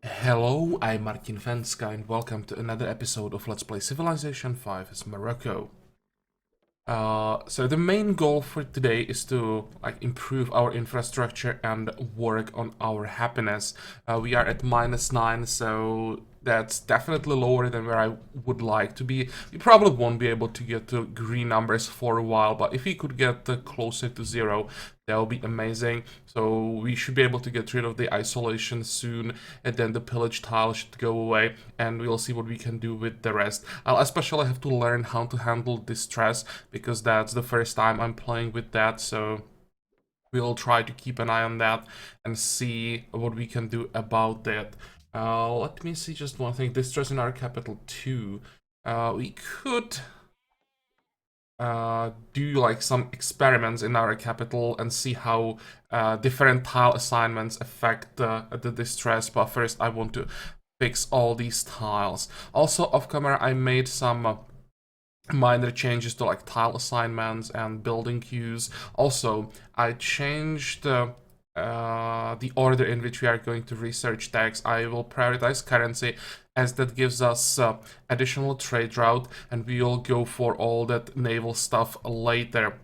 Hello, I'm Martin Fencka and welcome to another episode of Let's Play Civilization 5 as Morocco. So the main goal for today is to improve our infrastructure and work on our happiness. We are at -9, so that's definitely lower than where I would like to be. We probably won't be able to get to green numbers for a while, but if we could get closer to 0, that would be amazing. So we should be able to get rid of the isolation soon, and then the pillage tile should go away, and we'll see what we can do with the rest. I'll especially have to learn how to handle distress, because that's the first time I'm playing with that, so we'll try to keep an eye on that and see what we can do about that. Let me see just one thing. Distress in our capital too. We could do like some experiments in our capital and see how different tile assignments affect the distress, but first I want to fix all these tiles. Also, off camera I made some minor changes to like tile assignments and building queues. Also, I changed the order in which we are going to research tags. I will prioritize currency, as that gives us additional trade route, and we will go for all that naval stuff later.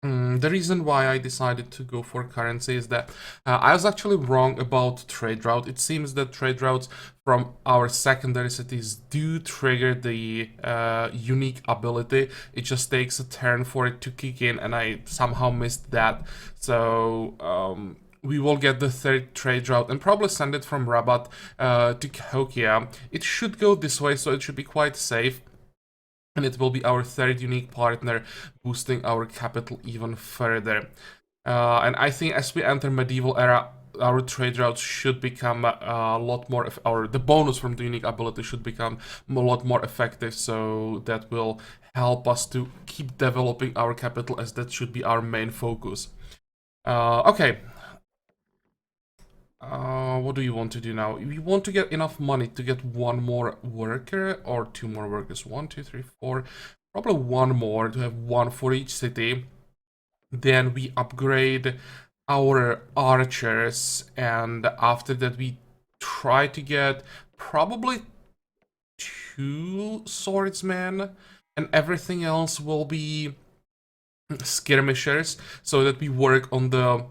The reason why I decided to go for currency is that I was actually wrong about trade route. It seems that trade routes from our secondary cities do trigger the unique ability. It just takes a turn for it to kick in, and I somehow missed that. So we will get the third trade route and probably send it from Rabat to Cahokia. It should go this way, so it should be quite safe. And it will be our third unique partner, boosting our capital even further. And I think as we enter medieval era, our trade routes should become a lot more, the bonus from the unique ability should become a lot more effective, so that will help us to keep developing our capital, as that should be our main focus. Okay. What do you want to do now? We want to get enough money to get one more worker or two more workers. 1, 2, 3, 4. Probably one more to have one for each city. Then we upgrade our archers, and after that we try to get probably 2 swordsmen, and everything else will be skirmishers, so that we work on the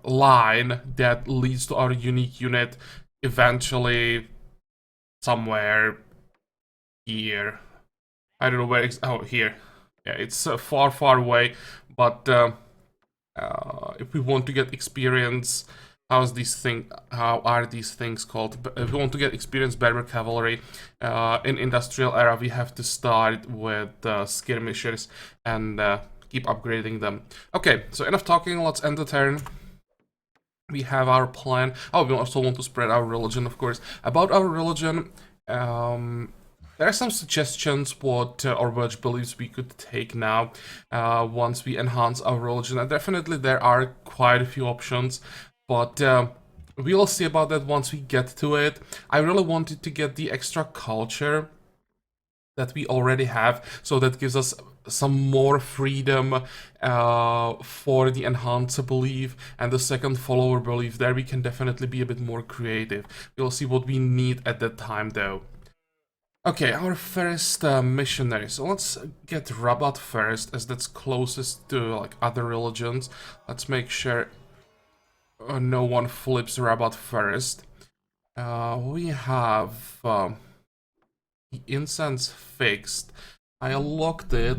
line that leads to our unique unit eventually somewhere here. I don't know where oh, here. Yeah, it's far, far away, but if we want to get experience, how are these things called? If we want to get experience Berber cavalry in industrial era, we have to start with skirmishers and keep upgrading them. Okay, so enough talking, let's end the turn. We have our plan. Oh, we also want to spread our religion, of course. About our religion, there are some suggestions what or which beliefs we could take now once we enhance our religion, and definitely there are quite a few options, but we'll see about that once we get to it. I really wanted to get the extra culture that we already have, so that gives us some more freedom for the enhancer belief and the second follower belief. There we can definitely be a bit more creative. We'll see what we need at that time though. Okay, our first missionary. So let's get Rabat first, as that's closest to like other religions. Let's make sure no one flips Rabat first. We have the incense fixed. I locked it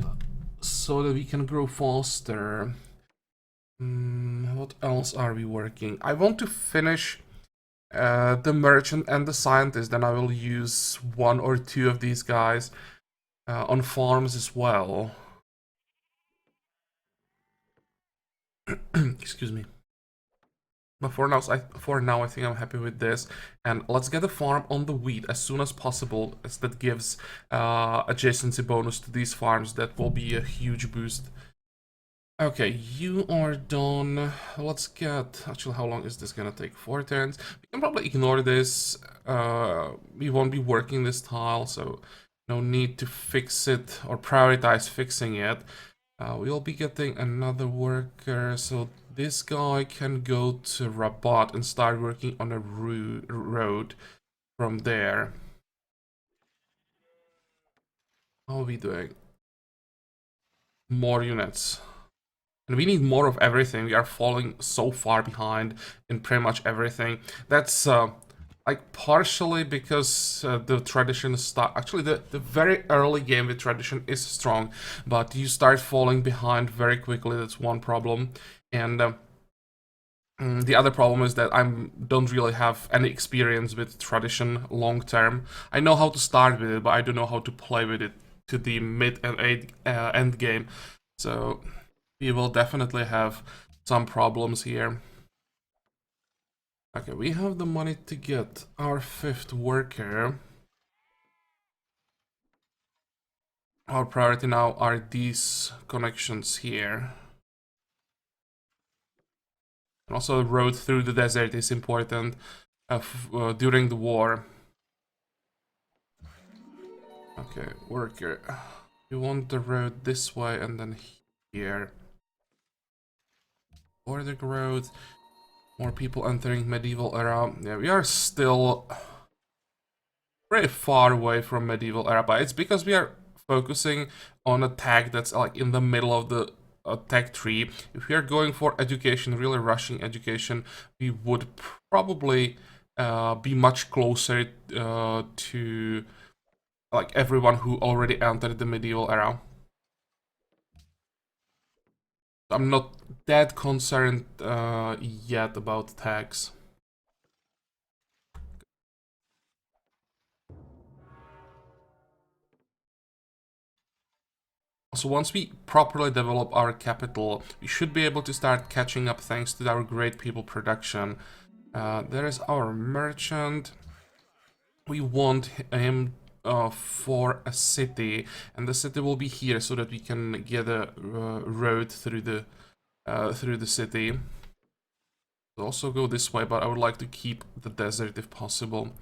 so that we can grow faster. What else are we working? I want to finish the merchant and the scientist, then I will use 1 or 2 of these guys on farms as well. Excuse me. But for now, I think I'm happy with this. And let's get a farm on the wheat as soon as possible, as that gives adjacency bonus to these farms. That will be a huge boost. Okay, you are done. Let's get... Actually, how long is this gonna take? 4 turns. We can probably ignore this. We won't be working this tile, so no need to fix it or prioritize fixing it. We'll be getting another worker, so this guy can go to Rabat and start working on a road from there. How are we doing? More units. And we need more of everything. We are falling so far behind in pretty much everything. That's like partially because the tradition start. Actually, the very early game with tradition is strong, but you start falling behind very quickly. That's one problem. And the other problem is that I don't really have any experience with tradition long term. I know how to start with it, but I don't know how to play with it to the mid and end game. So we will definitely have some problems here. Okay, we have the money to get our 5th worker. Our priority now are these connections here. And also the road through the desert is important during the war. Okay, worker. We want the road this way and then here. Border growth. More people entering medieval era. Yeah, we are still pretty far away from medieval era, but it's because we are focusing on a tag that's like in the middle of the tag tree. If we are going for education, really rushing education, we would probably be much closer to like everyone who already entered the medieval era. I'm not that concerned yet about tags. So once we properly develop our capital, we should be able to start catching up thanks to our great people production. There is our merchant. We want him for a city, and the city will be here so that we can get a road through the city. We'll also go this way, but I would like to keep the desert if possible.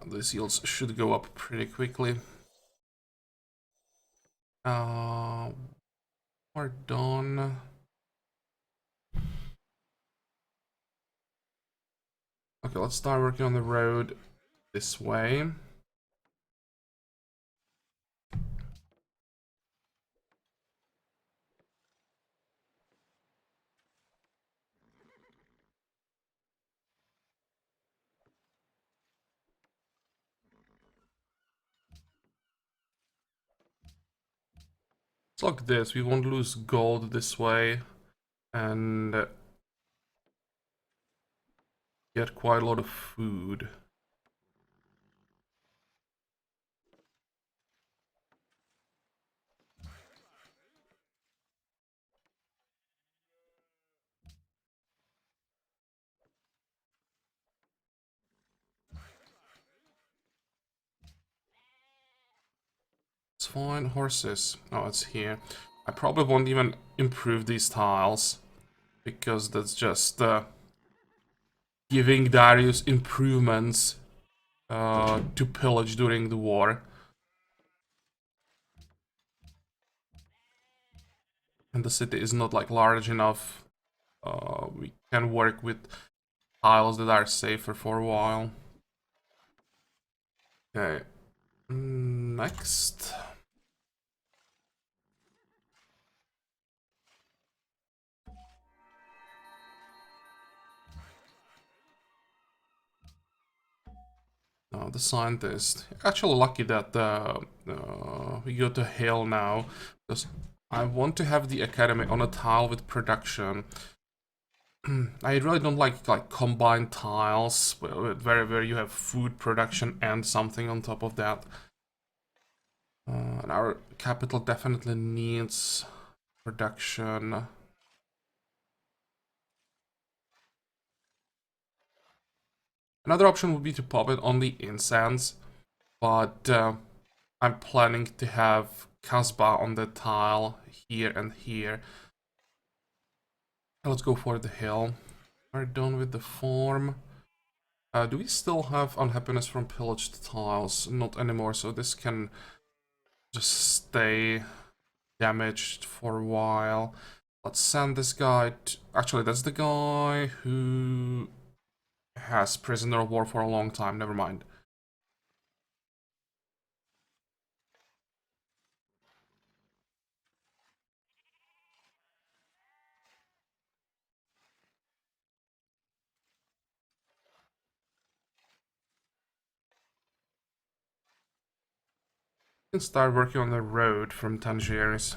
These yields should go up pretty quickly. We're done. Okay, let's start working on the road this way. It's like this, we won't lose gold this way, and get quite a lot of food. It's fine, horses. Oh, it's here. I probably won't even improve these tiles, because that's just giving Darius improvements to pillage during the war. And the city is not like large enough. We can work with tiles that are safer for a while. Okay. Next. The scientist. Actually lucky that we go to Hill now, because I want to have the academy on a tile with production. I really don't like combined tiles where you have food production and something on top of that. And our capital definitely needs production. Another option would be to pop it on the incense, but I'm planning to have Kasbah on the tile here and here. Let's go for the hill. We're done with the farm. Do we still have unhappiness from pillaged tiles? Not anymore, so this can just stay damaged for a while. Let's send this guy to... Actually, that's the guy who has prisoner of war for a long time. Never mind. We can start working on the road from Tangiers.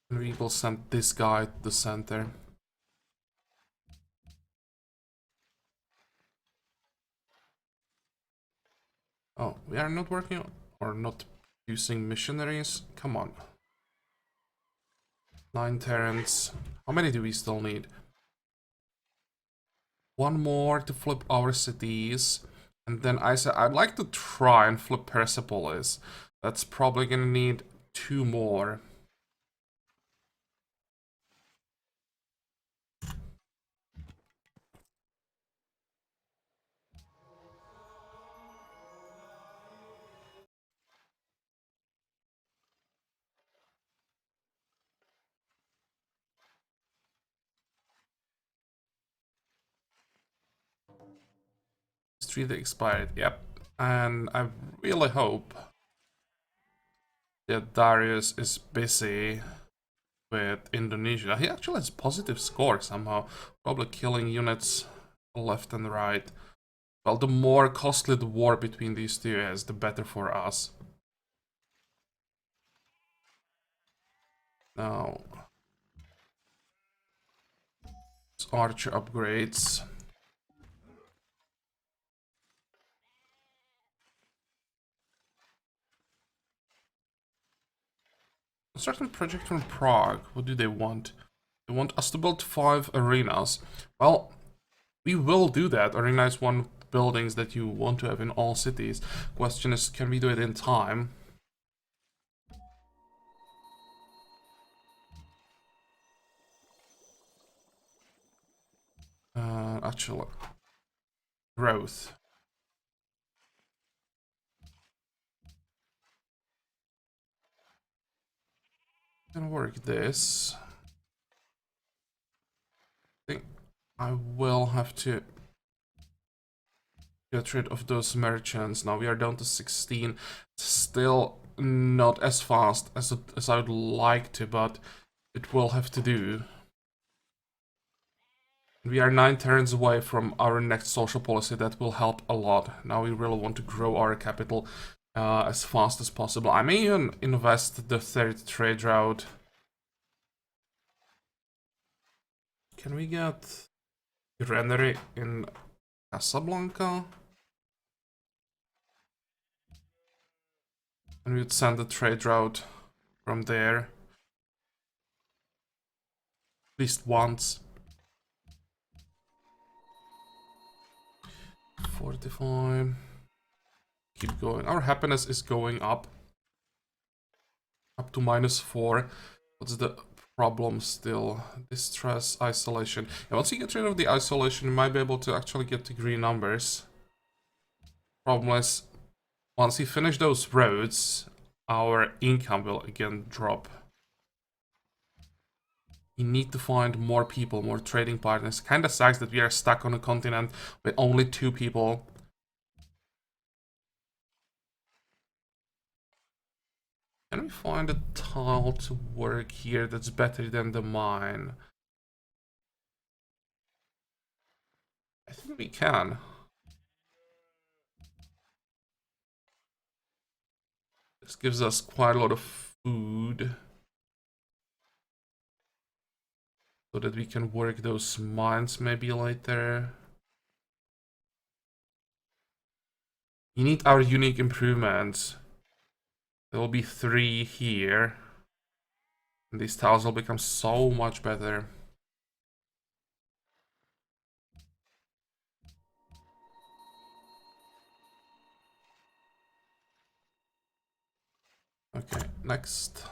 And we will send this guy to the center. Oh, we are not working on, or not using missionaries? Come on. 9 Terrans. How many do we still need? One more to flip our cities. And then I said I'd like to try and flip Persepolis. That's probably gonna need 2 more. Street expired, yep. And I really hope that Darius is busy with Indonesia. He actually has positive score somehow. Probably killing units left and right. Well, the more costly the war between these two is, the better for us. Now, archer upgrades. Certain project from Prague. What do they want? They want us to build 5 arenas. Well, we will do that. Arena is one of the buildings that you want to have in all cities. Question is, can we do it in time? Actually, growth. Gonna work this. I think I will have to get rid of those merchants. Now we are down to 16. Still not as fast as I would like to, but it will have to do. We are 9 turns away from our next social policy. That will help a lot. Now we really want to grow our capital as fast as possible. I may even invest the 3rd trade route. Can we get granary in Casablanca? And we would send the trade route from there. At least once. 45. Keep going. Our happiness is going up. Up to -4. What's the problem still? Distress, isolation. And once you get rid of the isolation, you might be able to actually get to green numbers. Problem is, once you finish those roads, our income will again drop. We need to find more people, more trading partners. Kinda sucks that we are stuck on a continent with only 2 people. Can we find a tile to work here that's better than the mine? I think we can. This gives us quite a lot of food. So that we can work those mines maybe later. We need our unique improvements. There will be 3 here. And these tiles will become so much better. Okay, next.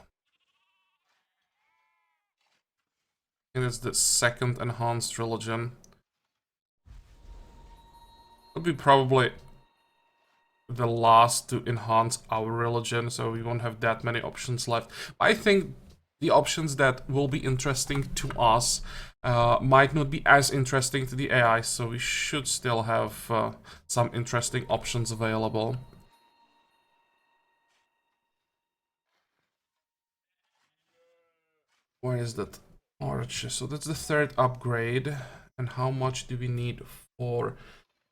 It is the 2nd enhanced religion. Would be probably the last to enhance our religion, so we won't have that many options left. I think the options that will be interesting to us might not be as interesting to the AI, so we should still have some interesting options available. Where is that arch? So that's the third upgrade. And how much do we need for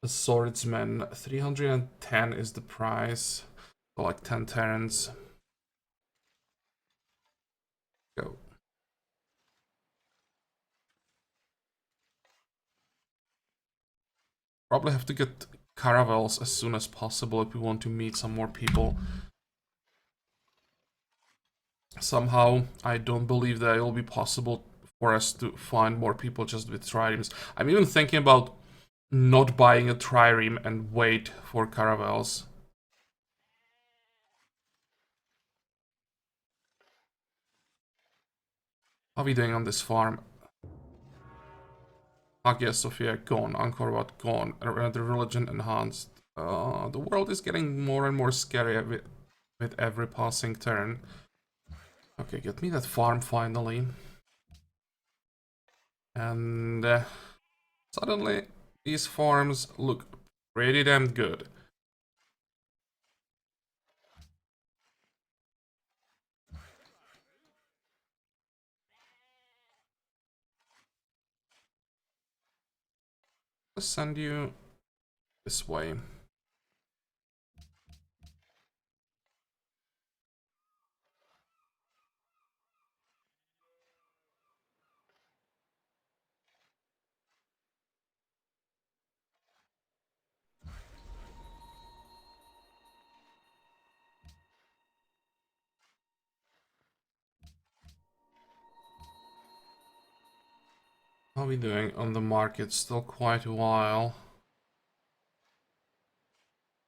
the swordsman? 310 is the price. So like 10 turns. Go. Probably have to get caravels as soon as possible if we want to meet some more people. Somehow, I don't believe that it will be possible for us to find more people just with triremes. I'm even thinking about not buying a trireme and wait for caravels. How are we doing on this farm? Hagia Sophia gone, Angkor Wat gone, the religion enhanced. The world is getting more and more scary with every passing turn. Okay, get me that farm finally. And suddenly these farms look pretty damn good. Let's send you this way. How are we doing on the market? Still quite a while.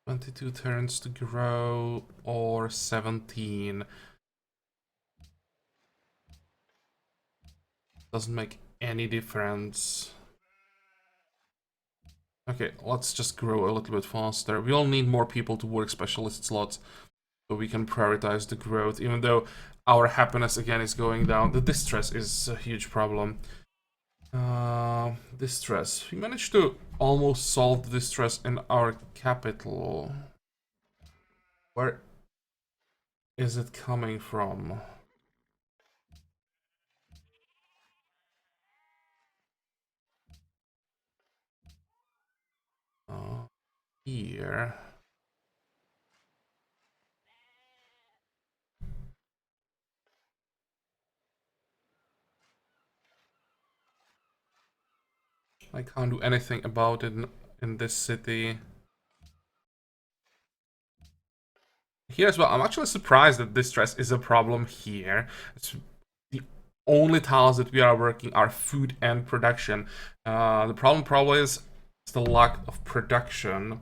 22 turns to grow or 17. Doesn't make any difference. Okay, let's just grow a little bit faster. We all need more people to work specialist slots so we can prioritize the growth, even though our happiness again is going down. The distress is a huge problem. Distress. We managed to almost solve the distress in our capital. Where is it coming from? Here. I can't do anything about it in this city. Here as well, I'm actually surprised that distress is a problem here. It's the only tiles that we are working are food and production. The problem probably is the lack of production.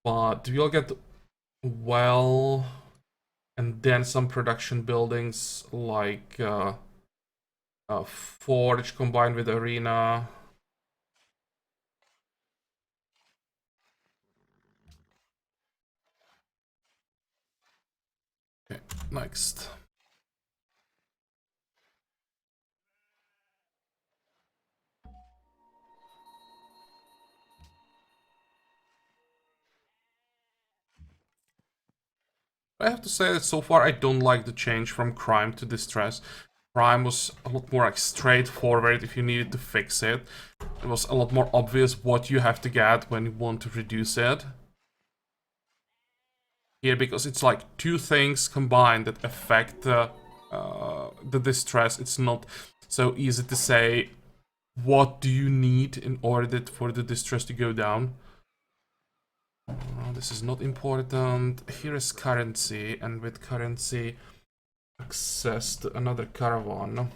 But we'll get well, and then some production buildings like forge combined with arena. Okay, next. I have to say that so far I don't like the change from crime to distress. Crime was a lot more like straightforward if you needed to fix it. It was a lot more obvious what you have to get when you want to reduce it. Here, because it's like two things combined that affect the distress, it's not so easy to say what do you need in order for the distress to go down. This is not important. Here is currency, and with currency, access to another caravan.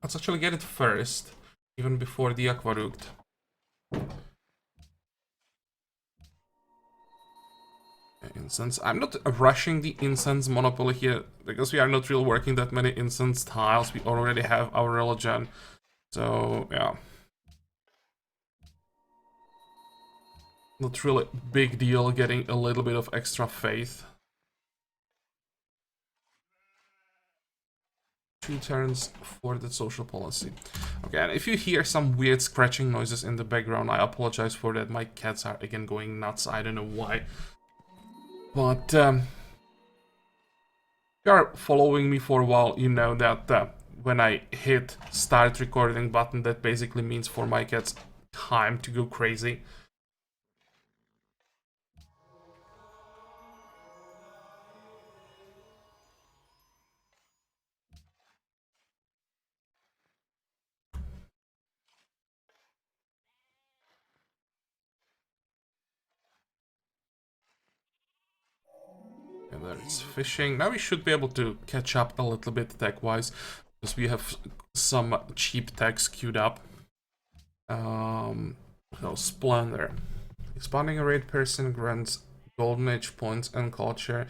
Let's actually get it first, even before the aqueduct. Incense. I'm not rushing the incense monopoly here, because we are not really working that many incense tiles. We already have our religion. So, yeah. Not really big deal getting a little bit of extra faith. 2 turns for the social policy. Okay, and if you hear some weird scratching noises in the background, I apologize for that. My cats are again going nuts. I don't know why. But if you are following me for a while, you know that when I hit start recording button, that basically means for my cats time to go crazy. And there is fishing. Now we should be able to catch up a little bit tech-wise, because we have some cheap techs queued up. So Splendor. Expanding a raid person grants Golden Age points and culture.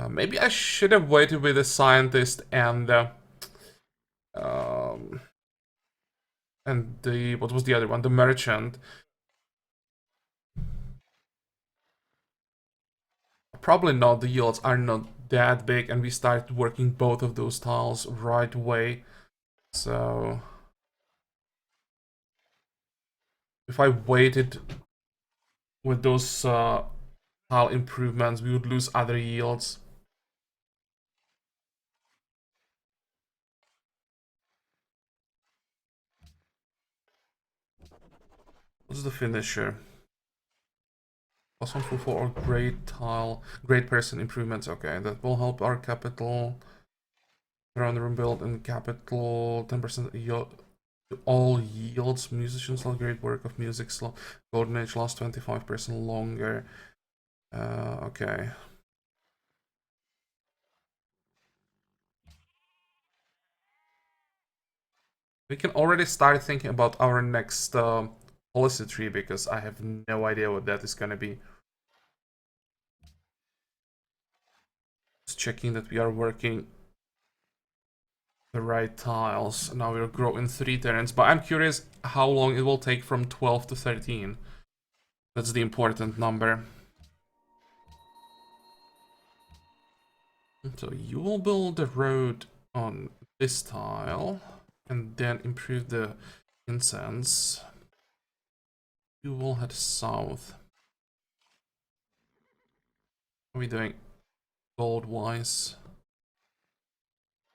Maybe I should have waited with the scientist and the what was the other one? The merchant. Probably not. The yields are not that big, and we start working both of those tiles right away. So if I waited with those tile improvements, we would lose other yields. What's the finisher? +1 full 4 or great tile, great person improvements. Okay, that will help our capital. Around room build and capital 10% yield to all yields. Musicians love great work of music. Golden Age lasts 25% longer. Okay. We can already start thinking about our next policy tree, because I have no idea what that is gonna be. Just checking that we are working the right tiles. Now we'll grow in 3 turns, but I'm curious how long it will take from 12 to 13. That's the important number. So you will build the road on this tile and then improve the incense. You will head south. What are we doing gold wise?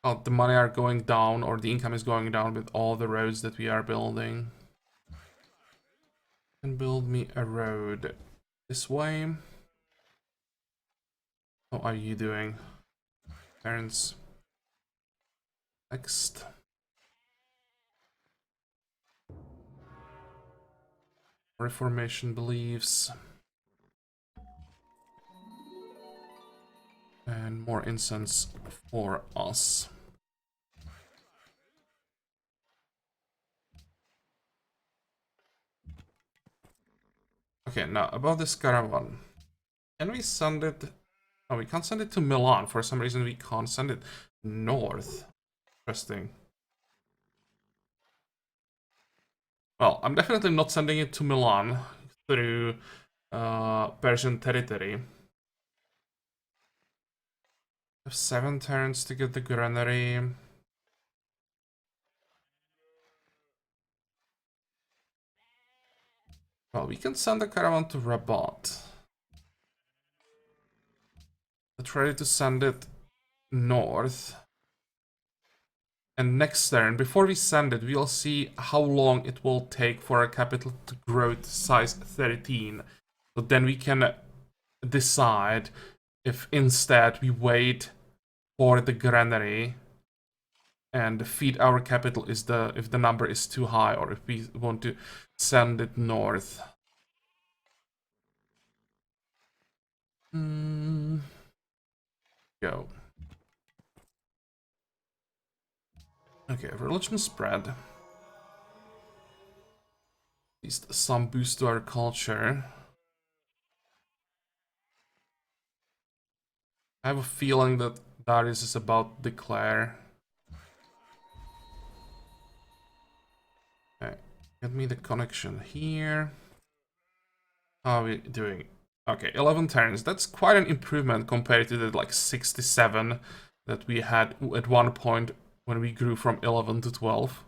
Oh, the money are going down, or the income is going down with all the roads that we are building. And build me a road this way. How are you doing? Parents. Next. Reformation beliefs. And more incense for us. Okay, now about this caravan. Can we send it? Oh, we can't send it to Milan. For some reason, we can't send it north. Interesting. Well, I'm definitely not sending it to Milan through Persian territory. I have 7 turns to get the granary. Well, we can send the caravan to Rabat. Let's ready to send it north. And next turn, before we send it, we'll see how long it will take for our capital to grow to size 13. So then we can decide if instead we wait for the granary and feed our capital if the number is too high, or if we want to send it north. Go. Okay, religion spread. At least some boost to our culture. I have a feeling that Darius is about to declare. Okay, get me the connection here. How are we doing? Okay, 11 turns. That's quite an improvement compared to the like 67 that we had at one point when we grew from 11 to 12.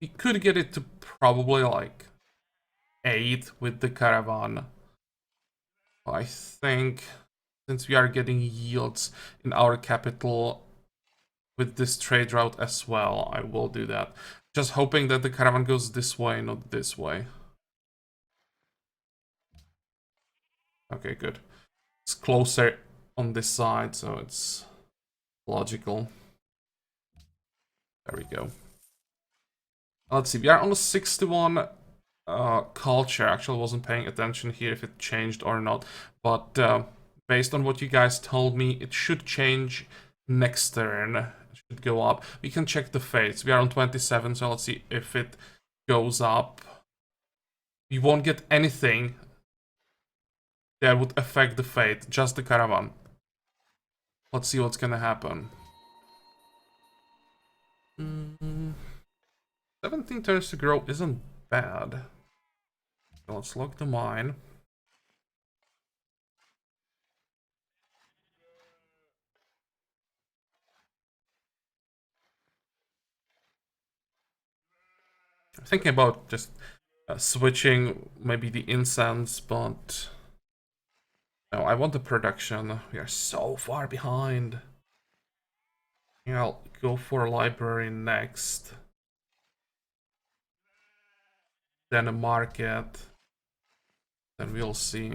We could get it to probably like 8 with the caravan. I think since we are getting yields in our capital with this trade route as well, I will do that. Just hoping that the caravan goes this way, not this way. Okay, good. It's closer on this side, so it's logical. There we go. Let's see, we are on a 61 culture. Actually, wasn't paying attention here if it changed or not, but based on what you guys told me, it should change next turn. It should go up. We can check the fates. We are on 27, so let's see if it goes up. We won't get anything that would affect the fate, just the caravan. Let's see what's gonna happen. 17 turns to grow isn't bad. Let's log the mine. I'm thinking about just switching maybe the incense, but no, I want the production. We are so far behind. Yeah, I'll go for a library next. Then a market. Then we'll see.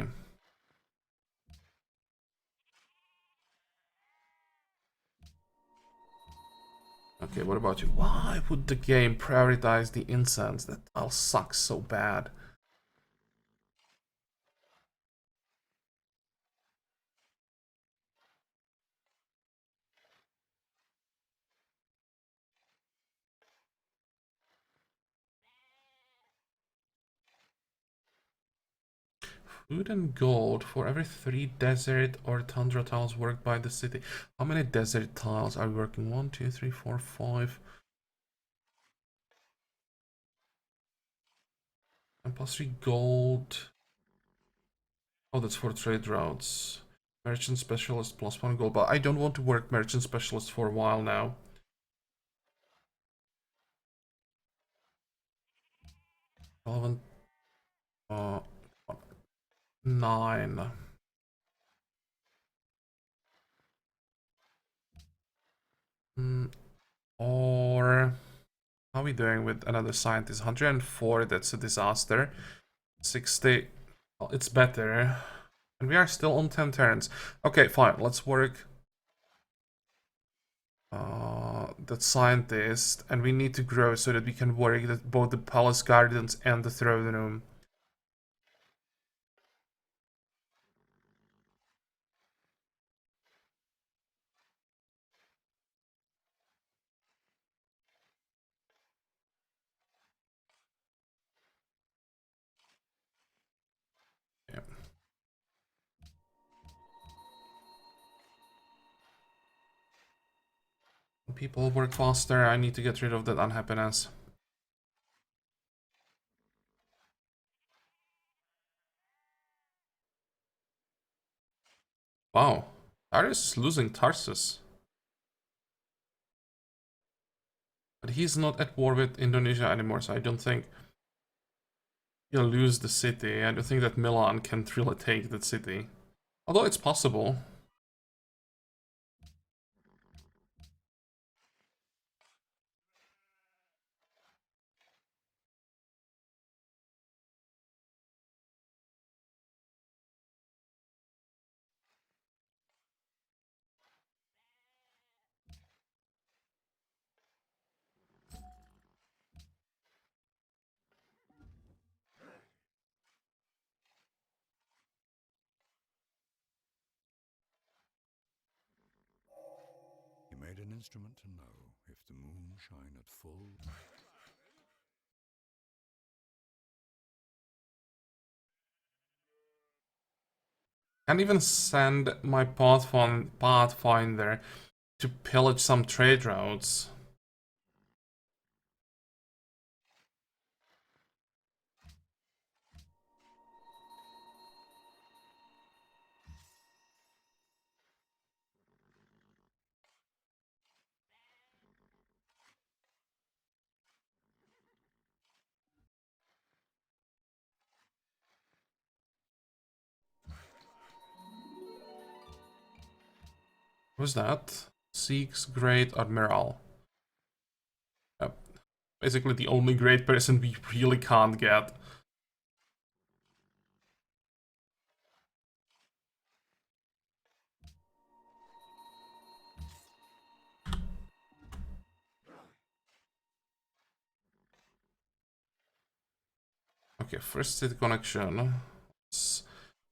Okay, what about you? Why would the game prioritize the incense? That all sucks so bad. Food and gold for every 3 desert or tundra tiles worked by the city. How many desert tiles are working? 1, 2, 3, 4, 5. And plus 3 gold. Oh, that's for trade routes. Merchant specialist plus 1 gold. But I don't want to work merchant specialist for a while now. 11. 9. Or how are we doing with another scientist? 104, that's a disaster. 60, well, it's better. And we are still on 10 turns. Okay, fine, let's work that scientist. And we need to grow so that we can work both the palace gardens and the throne room. Yeah. People work faster. I need to get rid of that unhappiness. Wow. Darius is losing Tarsus. But he's not at war with Indonesia anymore, so I don't think he'll lose the city. I don't think that Milan can really take that city. Although it's possible. He made an instrument to know if the moon shine at full. Can't even send my Pathfinder to pillage some trade routes. Who's that? Seeks Great Admiral. Basically the only great person we really can't get. Okay, first city connection. Let's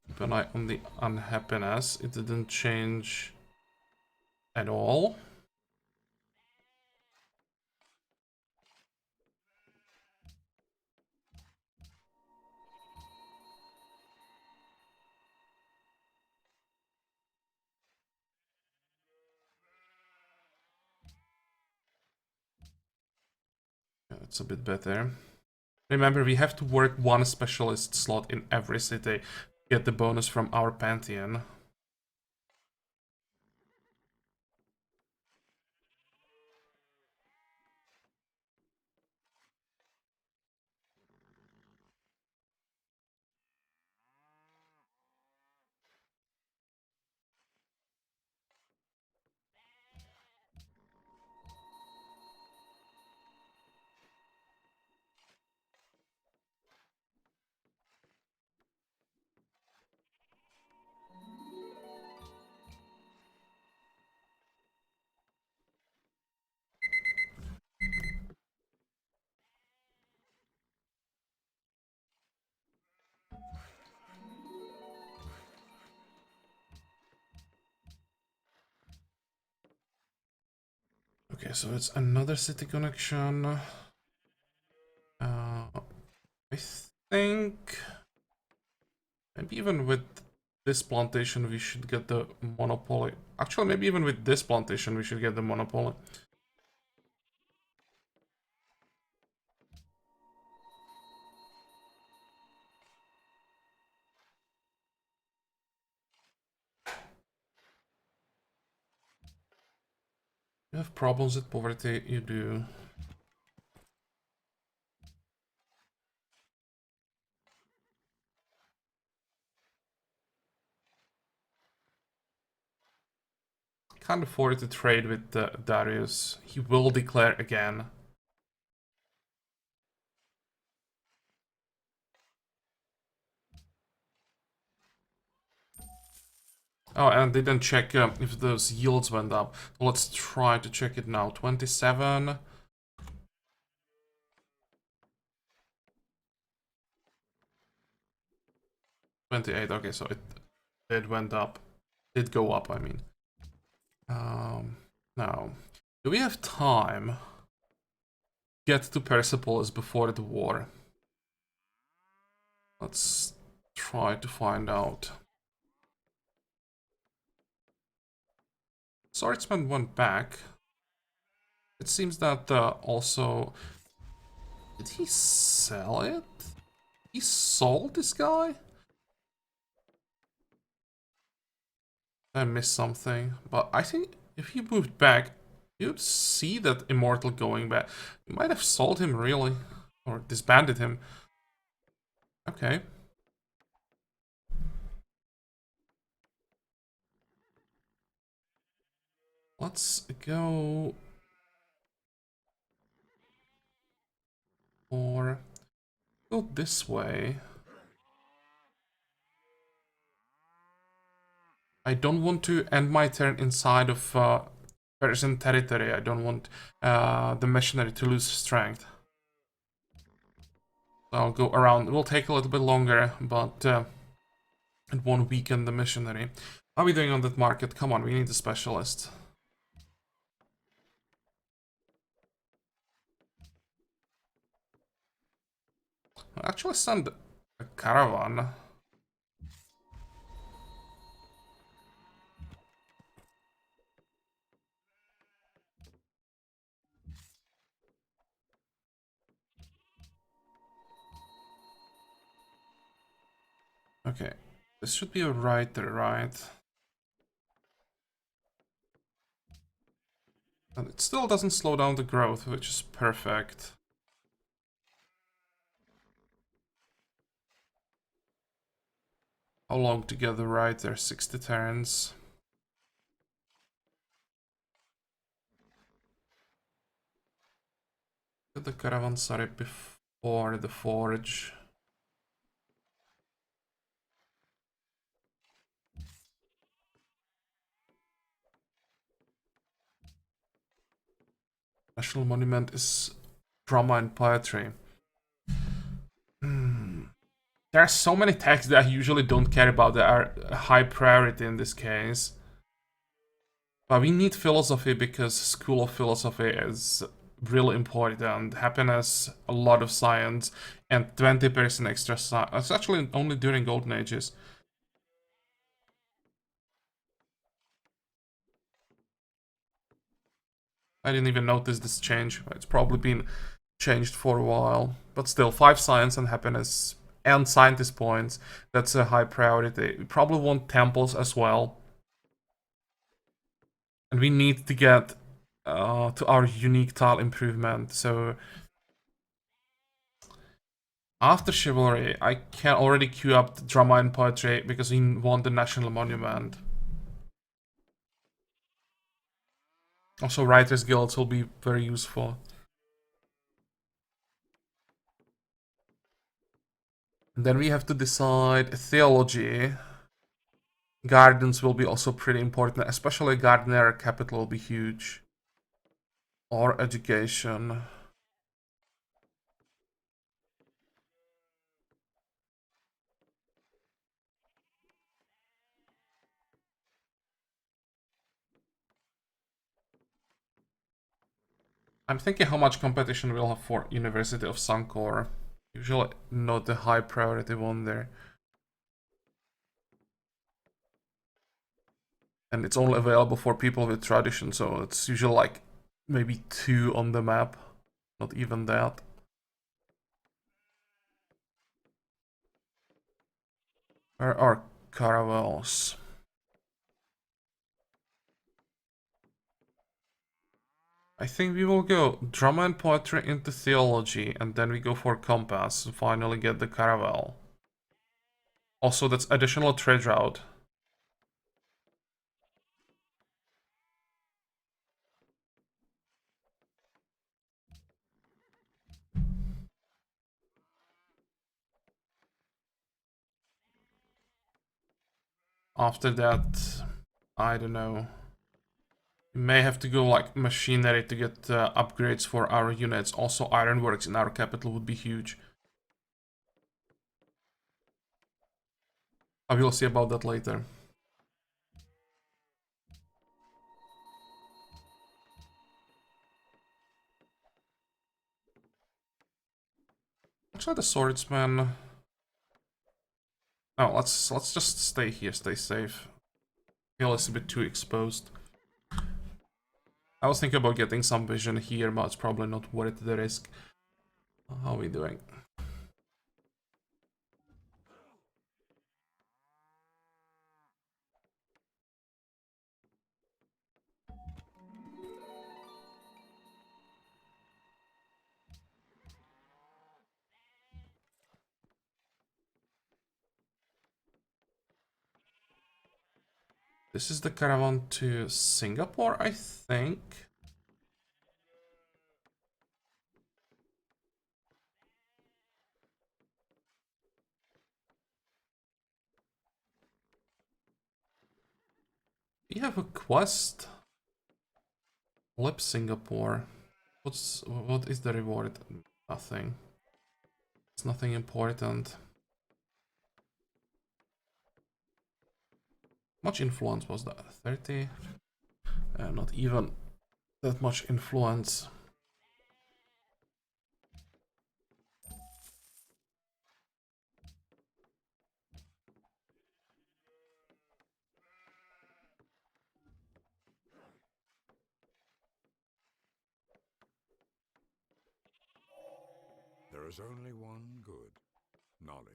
keep an eye on the unhappiness. It didn't change at all. Yeah, it's a bit better. Remember, we have to work one specialist slot in every city to get the bonus from our pantheon. Okay, so it's another city connection. I think maybe even with this plantation we should get the monopoly. Actually, maybe even with this plantation we should get the monopoly. You have problems with poverty, you do. Can't afford to trade with Darius. He will declare again. Oh, and didn't check if those yields went up. Let's try to check it now. 27. 28. Okay, so it went up. It go up, I mean. Now, do we have time? Get to Persepolis before the war. Let's try to find out. Swordsman went back. It seems that also... Did he sell it? He sold this guy? I missed something. But I think if he moved back, you'd see that Immortal going back. You might have sold him, really. Or disbanded him. Okay. Let's go... Or... Go this way. I don't want to end my turn inside of Persian territory. I don't want the missionary to lose strength. So I'll go around. It will take a little bit longer, but it won't weaken the missionary. How are we doing on that market? Come on, we need a specialist. I'll actually send a caravan. Okay, this should be a writer, right? And it still doesn't slow down the growth, which is perfect. How long to get the writer? 60 turns. Get the caravanserai before the forge. National monument is drama and poetry. There are so many texts that I usually don't care about that are high priority in this case. But we need philosophy because school of philosophy is really important. Happiness, a lot of science, and 20% extra science. It's actually only during golden ages. I didn't even notice this change. It's probably been changed for a while. But still, 5 science and happiness and scientist points. That's a high priority. We probably want temples as well. And we need to get to our unique tile improvement. So after chivalry, I can already queue up the drama and poetry because we want the national monument. Also, writers' guilds will be very useful. And then we have to decide theology. Gardens will be also pretty important, especially Gardener capital will be huge. Or education. I'm thinking how much competition we'll have for University of Sankor. Usually not the high priority one there. And it's only available for people with tradition, so it's usually like maybe 2 on the map. Not even that. Where are caravels? I think we will go drama and poetry into theology, and then we go for compass and finally get the caravel. Also, that's additional trade route. After that, I don't know. We may have to go like machinery to get upgrades for our units. Also, ironworks in our capital would be huge. I will see about that later. Actually, the swordsman. Oh, let's just stay here, stay safe. Hill is a bit too exposed. I was thinking about getting some vision here, but it's probably not worth the risk. How are we doing? This is the caravan to Singapore, I think. We have a quest. Lip Singapore. What is the reward? Nothing. It's nothing important. Much influence was that? 30? Not even that much influence. There is only one good, knowledge.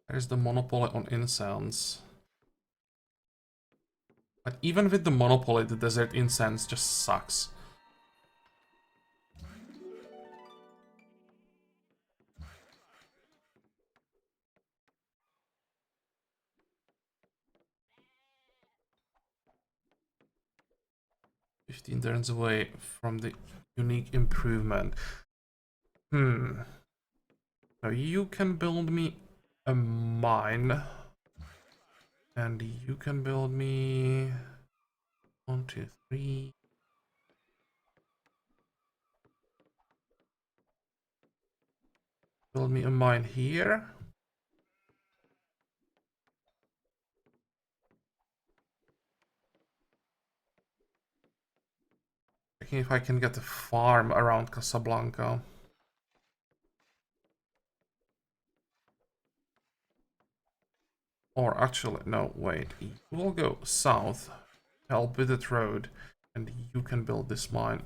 There's the monopoly on incense. But even with the monopoly, the desert incense just sucks. 15 turns away from the unique improvement. Now you can build me a mine. And you can build me 1, 2, 3. Build me a mine here. Checking if I can get a farm around Casablanca. Or actually, no, wait. You will go south, help with that road, and you can build this mine.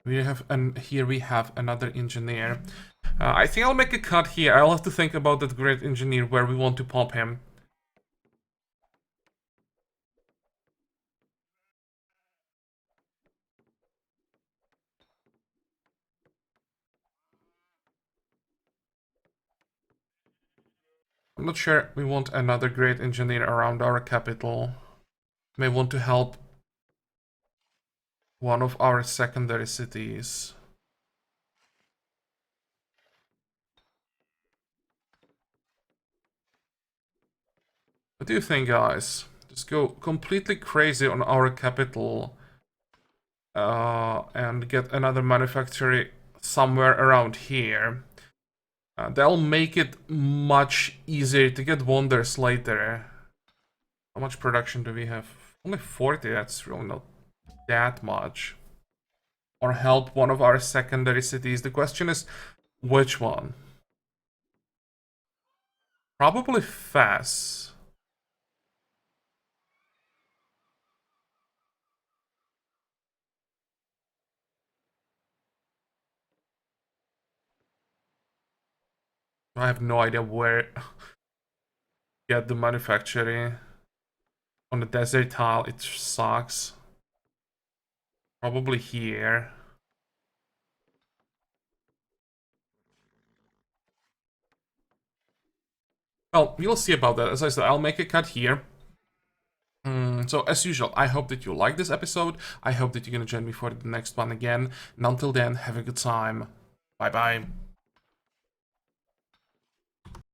We have, and here we have another engineer. I think I'll make a cut here. I'll have to think about that great engineer, where we want to pop him. I'm not sure we want another great engineer around our capital. May want to help one of our secondary cities. What do you think, guys? Just go completely crazy on our capital and get another manufactory somewhere around here. That'll make it much easier to get wonders later. How much production do we have? Only 40, that's really not that much. Or help one of our secondary cities. The question is, which one? Probably Fez. I have no idea where get the manufacturing. On the desert tile, it sucks. Probably here. Well, we'll see about that. As I said, I'll make a cut here. So, as usual, I hope that you like this episode. I hope that you're gonna join me for the next one again. And until then, have a good time. Bye-bye.